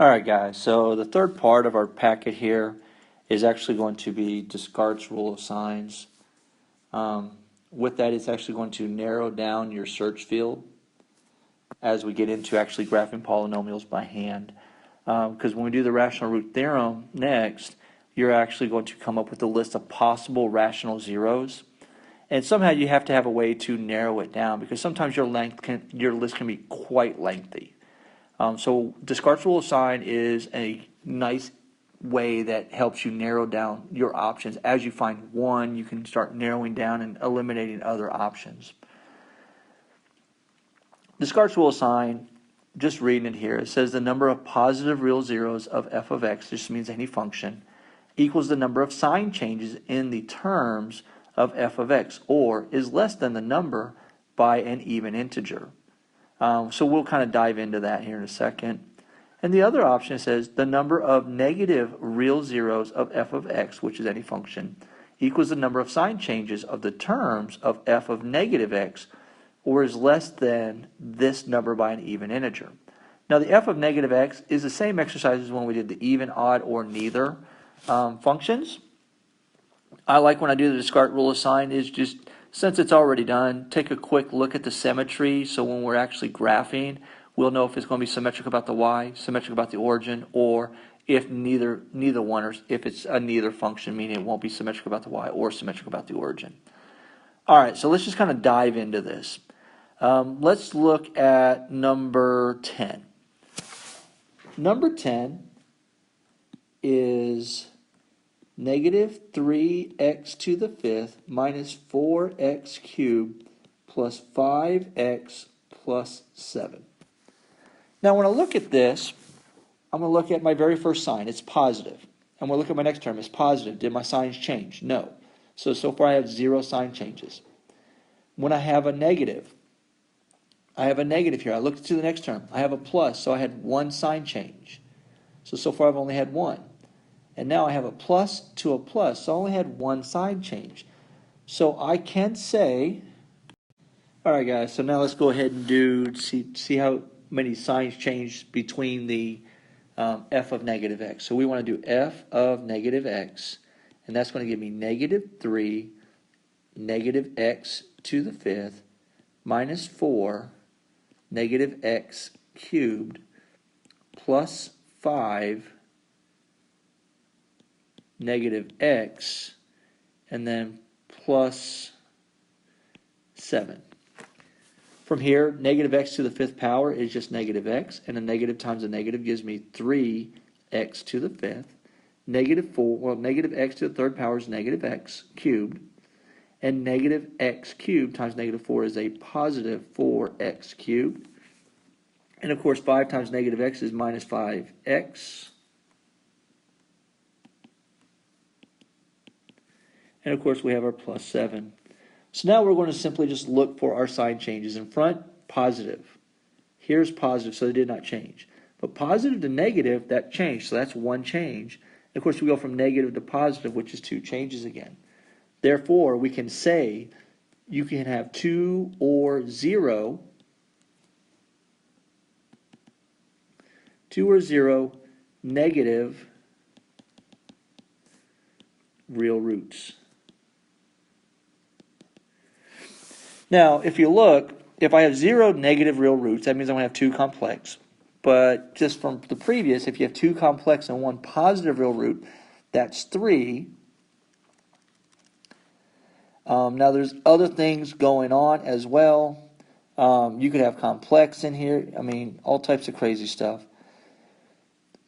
All right, guys, so the third part of our packet here is actually going to be Descartes' rule of signs. With that, it's actually going to narrow down your search field as we get into actually graphing polynomials by hand. Because when we do the rational root theorem next, you're actually going to come up with a list of possible rational zeros. And somehow you have to have a way to narrow it down because sometimes your list can be quite lengthy. So Descartes' rule of sign is a nice way that helps you narrow down your options. As you find one, you can start narrowing down and eliminating other options. Descartes' rule of sign, just reading it here, it says the number of positive real zeros of f of x, this means any function, equals the number of sign changes in the terms of f of x, or is less than the number by an even integer. So we'll kind of dive into that here in a second. And the other option says the number of negative real zeros of f of x, which is any function, equals the number of sign changes of the terms of f of negative x, or is less than this number by an even integer. Now the f of negative x is the same exercise as when we did the even, odd, or neither functions. I like when I do the Descartes rule of sign is just, since it's already done, take a quick look at the symmetry, so when we're actually graphing, we'll know if it's going to be symmetric about the y, symmetric about the origin, or if neither one, or if it's a neither function, meaning it won't be symmetric about the y or symmetric about the origin. All right, so let's just kind of dive into this. Let's look at number 10. Number 10 is negative 3x to the fifth minus 4x cubed plus 5x plus 7. Now when I look at this, I'm going to look at my very first sign. It's positive. I'm going to look at my next term. It's positive. Did my signs change? No. So far I have 0 sign changes. When I have a negative here. I looked to the next term. I have a plus, so I had 1 sign change. So far I've only had 1. And now I have a plus to a plus, so I only had 1 sign change. So I can say, all right guys, so now let's go ahead and see how many signs change between the f of negative x. So we want to do f of negative x, and that's going to give me negative 3, negative x to the fifth, minus 4, negative x cubed, plus 5, negative x, and then plus 7. From here, negative x to the fifth power is just negative x, and a negative times a negative gives me 3x to the fifth. Negative 4, well, negative x to the third power is negative x cubed, and negative x cubed times negative 4 is a positive 4x cubed. And of course, 5 times negative x is minus 5x. And of course, we have our plus 7. So now we're going to simply just look for our sign changes. In front, positive. Here's positive, so they did not change. But positive to negative, that changed, so that's 1 change. And of course, we go from negative to positive, which is 2 changes again. Therefore, we can say you can have 2 or 0, 2 or 0 negative real roots. Now, if you look, if I have 0 negative real roots, that means I'm going to have 2 complex. But just from the previous, if you have 2 complex and 1 positive real root, that's 3. Now, there's other things going on as well. You could have complex in here. I mean, all types of crazy stuff.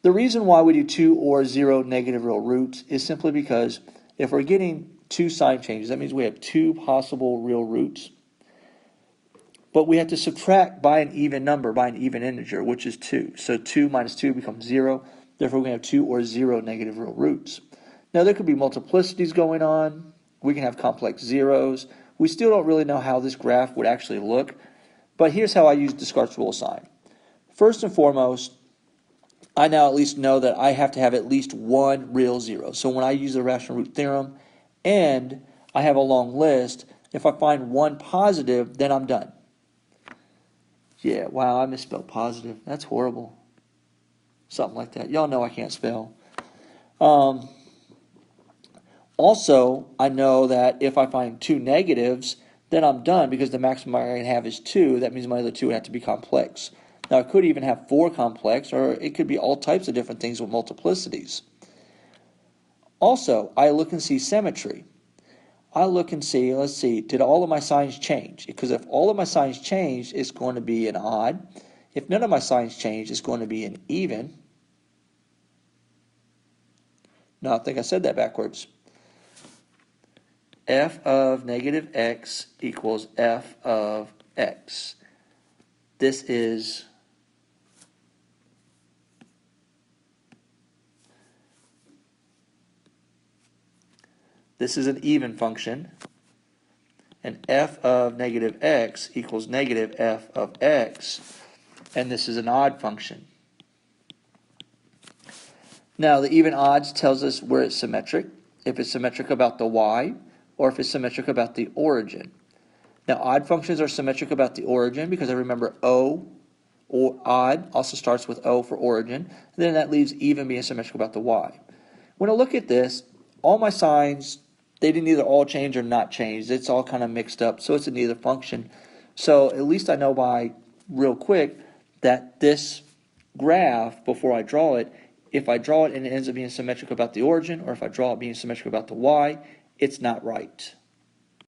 The reason why we do 2 or 0 negative real roots is simply because if we're getting 2 sign changes, that means we have 2 possible real roots. But we have to subtract by an even number, by an even integer, which is 2. So 2 minus 2 becomes 0. Therefore, we're going to have 2 or 0 negative real roots. Now, there could be multiplicities going on. We can have complex zeros. We still don't really know how this graph would actually look. But here's how I use Descartes' rule of sign. First and foremost, I now at least know that I have to have at least 1 real 0. So when I use the rational root theorem and I have a long list, if I find 1 positive, then I'm done. Yeah, wow, I misspelled positive. That's horrible. something like that. Y'all know I can't spell. Also, I know that if I find two negatives, then I'm done because the maximum I can have is 2. That means my other 2 would have to be complex. Now, I could even have 4 complex, or it could be all types of different things with multiplicities. Also, I look and see symmetry. I look and see, let's see, did all of my signs change? Because if all of my signs change, it's going to be an odd. If none of my signs change, it's going to be an even. No, I think I said that backwards. F of negative x equals f of x. This is an even function, and f of negative x equals negative f of x, and this is an odd function. Now, the even odds tells us where it's symmetric, if it's symmetric about the y, or if it's symmetric about the origin. Now, odd functions are symmetric about the origin because I remember O, or odd, also starts with O for origin, and then that leaves even being symmetric about the y. When I look at this, all my signs, they didn't either all change or not change. It's all kind of mixed up, so it's a neither function. So at least I know by real quick that this graph, before I draw it, if I draw it and it ends up being symmetric about the origin, or if I draw it being symmetric about the y, it's not right.